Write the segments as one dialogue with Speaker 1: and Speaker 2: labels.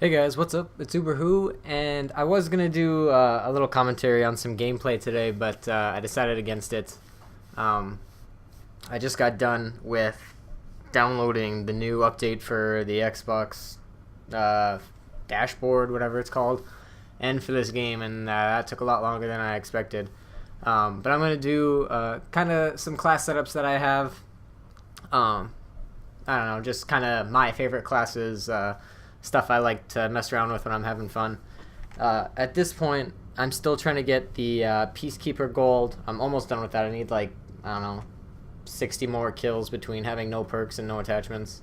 Speaker 1: Hey guys, what's up? It's Uberwho, and I was gonna do a little commentary on some gameplay today, but I decided against it. Um, I just got done with downloading the new update for the Xbox uh, dashboard, whatever it's called, and for this game, and that took a lot longer than I expected. But I'm gonna do kind of some class setups that I have. Um, I don't know, just kind of my favorite classes. Stuff I like to mess around with when I'm having fun. At this point, I'm still trying to get the Peacekeeper Gold. I'm almost done with that. I need like, I don't know, 60 more kills between having no perks and no attachments.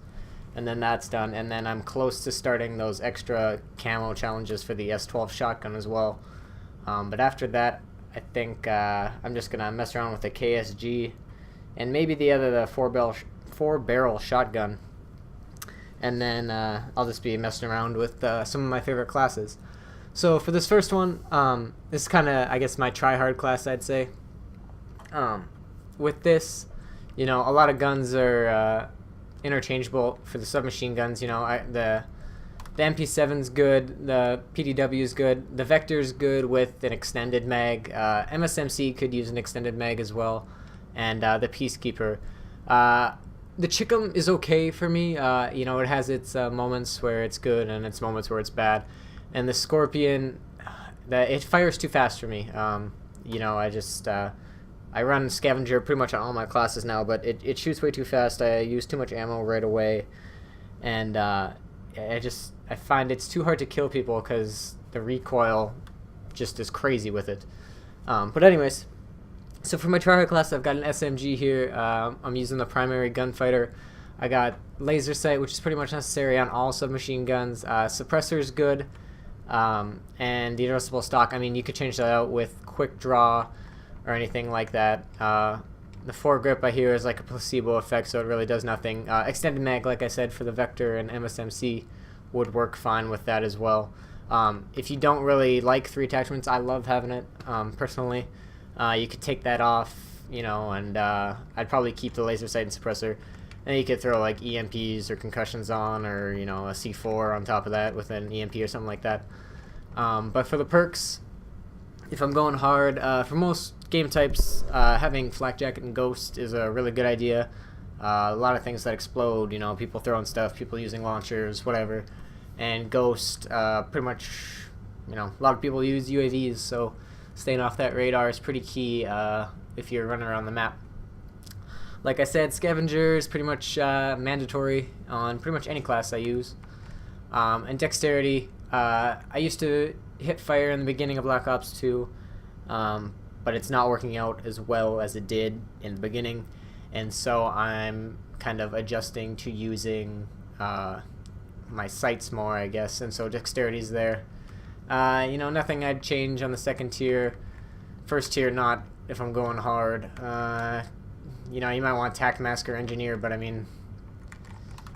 Speaker 1: And then that's done. And then I'm close to starting those extra camo challenges for the S12 shotgun as well. But after that, I think I'm just going to mess around with the KSG and maybe the four-barrel shotgun. And then I'll just be messing around with some of my favorite classes. So for this first one, this is kind of, I guess, my TriHard class, I'd say. With this, a lot of guns are interchangeable for the submachine guns. The MP7's good, the PDW's good, the Vector's good with an extended mag. MSMC could use an extended mag as well, and the Peacekeeper. The Chickum is okay for me. It has its moments where it's good and its moments where it's bad. And the Scorpion, it fires too fast for me. I run Scavenger pretty much on all my classes now, but it shoots way too fast. I use too much ammo right away, and I find it's too hard to kill people because the recoil just is crazy with it. But anyways. So for my TriHard class, I've got an SMG here. I'm using the primary gunfighter. I got laser sight, which is pretty much necessary on all submachine guns. Suppressor is good, and the adjustable stock. I mean, you could change that out with quick draw or anything like that. The foregrip I hear is like a placebo effect, so it really does nothing. Extended mag, like I said, for the Vector and MSMC would work fine with that as well. If you don't really like 3 attachments, I love having it personally. You could take that off, and I'd probably keep the laser sight and suppressor. And you could throw like EMPs or concussions on, or a C4 on top of that with an EMP or something like that. But for the perks, if I'm going hard, for most game types, having Flak Jacket and Ghost is a really good idea. A lot of things that explode, people throwing stuff, people using launchers, whatever. And Ghost, pretty much, a lot of people use UAVs, so staying off that radar is pretty key if you're running around the map. Like I said, Scavenger is pretty much mandatory on pretty much any class I use. And Dexterity, I used to hit fire in the beginning of Black Ops 2, but it's not working out as well as it did in the beginning. And so I'm kind of adjusting to using my sights more, I guess. And so Dexterity's there. Nothing I'd change on the second tier. First tier, not if I'm going hard. You might want Tac Mask or Engineer, but I mean,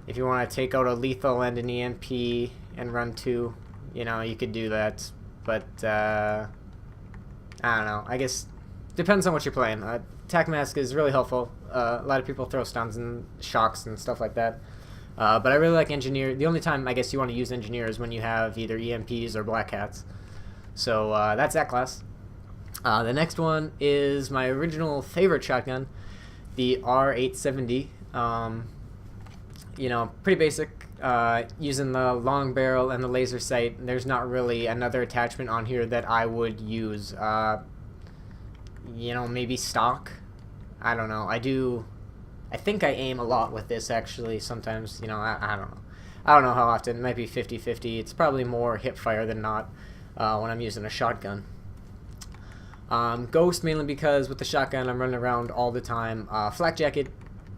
Speaker 1: if you want to take out a lethal and an EMP and run 2, you could do that. But, I don't know. I guess depends on what you're playing. Tac Mask is really helpful. A lot of people throw stuns and shocks and stuff like that. But I really like Engineer. The only time I guess you want to use Engineer is when you have either EMPs or Black Hats. So that's that class. The next one is my original favorite shotgun, the R870. Pretty basic. Using the long barrel and the laser sight. There's not really another attachment on here that I would use. Maybe stock. I don't know. I think I aim a lot with this, actually, sometimes. I don't know. I don't know how often. It might be 50-50. It's probably more hip fire than not when I'm using a shotgun. Ghost, mainly because with the shotgun, I'm running around all the time. Flak Jacket,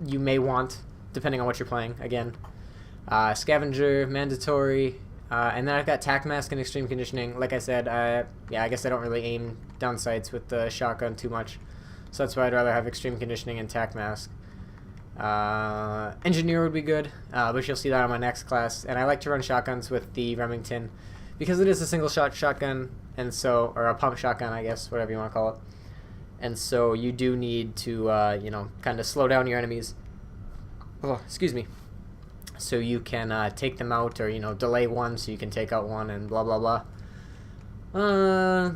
Speaker 1: you may want, depending on what you're playing, again. Scavenger, mandatory. And then I've got Tac Mask and Extreme Conditioning. Like I said, I guess I don't really aim down sights with the shotgun too much. So that's why I'd rather have Extreme Conditioning and Tac Mask. Engineer would be good, but you'll see that on my next class. And I like to run shotguns with the Remington because it is a single shot shotgun, and so, or a pump shotgun, I guess, whatever you want to call it. And so you do need to kind of slow down your enemies. Oh, excuse me. so you can take them out, or delay one so you can take out one, and blah blah blah.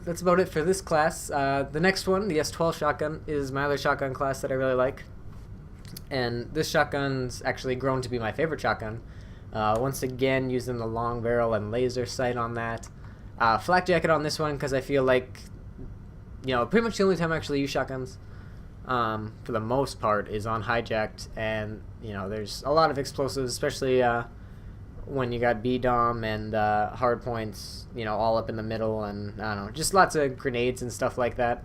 Speaker 1: That's about it for this class. The next one, the S12 shotgun, is my other shotgun class that I really like, and this shotgun's actually grown to be my favorite shotgun. Once again, using the long barrel and laser sight on that. Flak jacket on this one because I feel like, pretty much the only time I actually use shotguns, for the most part, is on hijacked, and there's a lot of explosives, especially when you got B-dom and hard points, all up in the middle, and I don't know, just lots of grenades and stuff like that.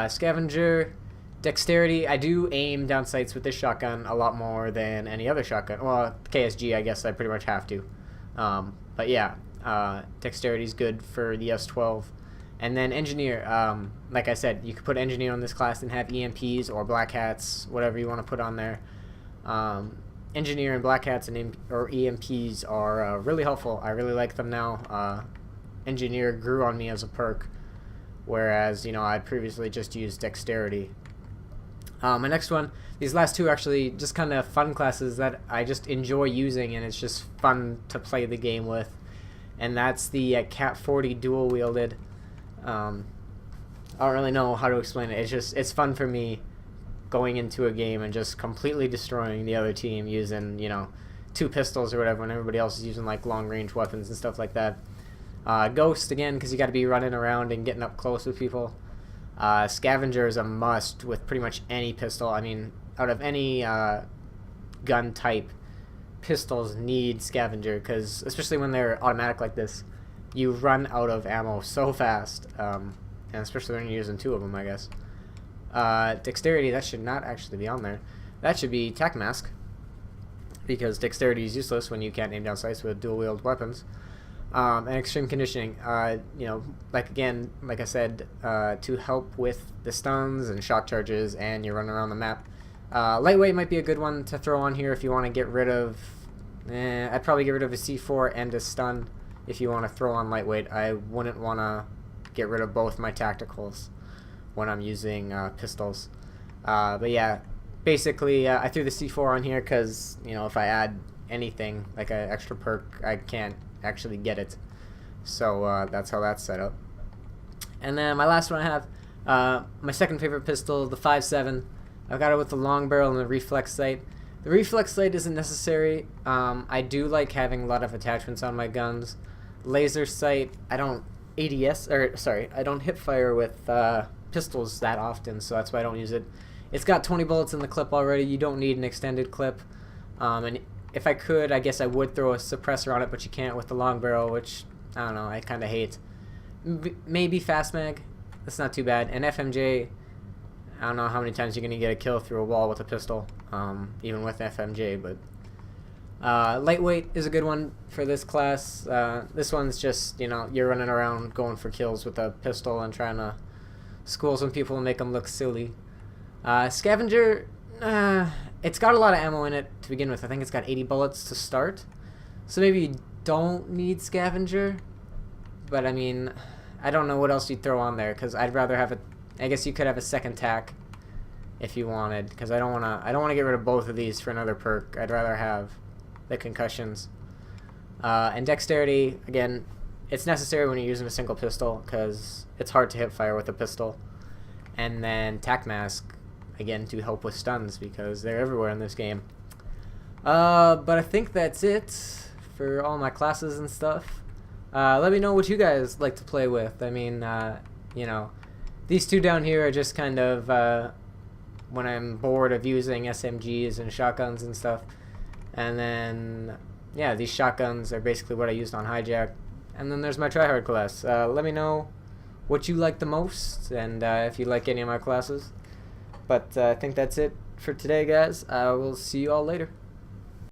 Speaker 1: Scavenger, dexterity. I do aim down sights with this shotgun a lot more than any other shotgun. Well, KSG, I guess I pretty much have to. But yeah, dexterity is good for the S12. And then engineer, like I said, you could put engineer on this class and have EMPs or black hats, whatever you want to put on there. Engineer and black hats and or EMPs are really helpful. I really like them now. Engineer grew on me as a perk, whereas I previously just used dexterity. My next one, these last two are actually just kind of fun classes that I just enjoy using, and it's just fun to play the game with. And that's the Cat 40 dual wielded. I don't really know how to explain it. It's fun for me going into a game and just completely destroying the other team using, 2 pistols or whatever, when everybody else is using like long range weapons and stuff like that. Ghost, again, because you got to be running around and getting up close with people. Scavenger is a must with pretty much any pistol. I mean, out of any gun type, pistols need scavenger, because especially when they're automatic like this, you run out of ammo so fast, and especially when you're using 2 of them, I guess. Dexterity, that should not actually be on there. That should be tac mask, because dexterity is useless when you can't aim down sights with dual wield weapons. And extreme conditioning, like I said, to help with the stuns and shock charges, and you run around the map. Lightweight might be a good one to throw on here if you want to get rid of. I'd probably get rid of a C4 and a stun if you want to throw on lightweight. I wouldn't want to get rid of both my tacticals when I'm using pistols. But yeah, basically I threw the C4 on here because if I add anything like an extra perk, I can't actually get it. So that's how that's set up. And then my last one I have, my second favorite pistol, the 5.7. I've got it with the long barrel and the reflex sight. The reflex sight isn't necessary. I do like having a lot of attachments on my guns. Laser sight, I don't I don't hip fire with pistols that often, so that's why I don't use it. It's got 20 bullets in the clip already. You don't need an extended clip. And if I could, I guess I would throw a suppressor on it, but you can't with the long barrel, which, I don't know, I kind of hate. Maybe fast mag. That's not too bad. And FMJ, I don't know how many times you're going to get a kill through a wall with a pistol, even with FMJ, but lightweight is a good one for this class. This one's just, you're running around going for kills with a pistol and trying to school some people and make them look silly. Scavenger, it's got a lot of ammo in it to begin with. I think it's got 80 bullets to start, so maybe you don't need scavenger, but I mean, I don't know what else you'd throw on there, because I'd rather have I guess you could have a second tac if you wanted, because I don't want to get rid of both of these for another perk. I'd rather have the concussions. And dexterity, again, it's necessary when you're using a single pistol, because it's hard to hip fire with a pistol. And then tac mask, again, to help with stuns, because they're everywhere in this game. But I think that's it for all my classes and stuff. Let me know what you guys like to play with. I mean, these two down here are just kind of when I'm bored of using SMGs and shotguns and stuff. And then, yeah, these shotguns are basically what I used on hijack. And then there's my TriHard class. Let me know what you like the most, and if you like any of my classes. But I think that's it for today, guys. I will see you all later.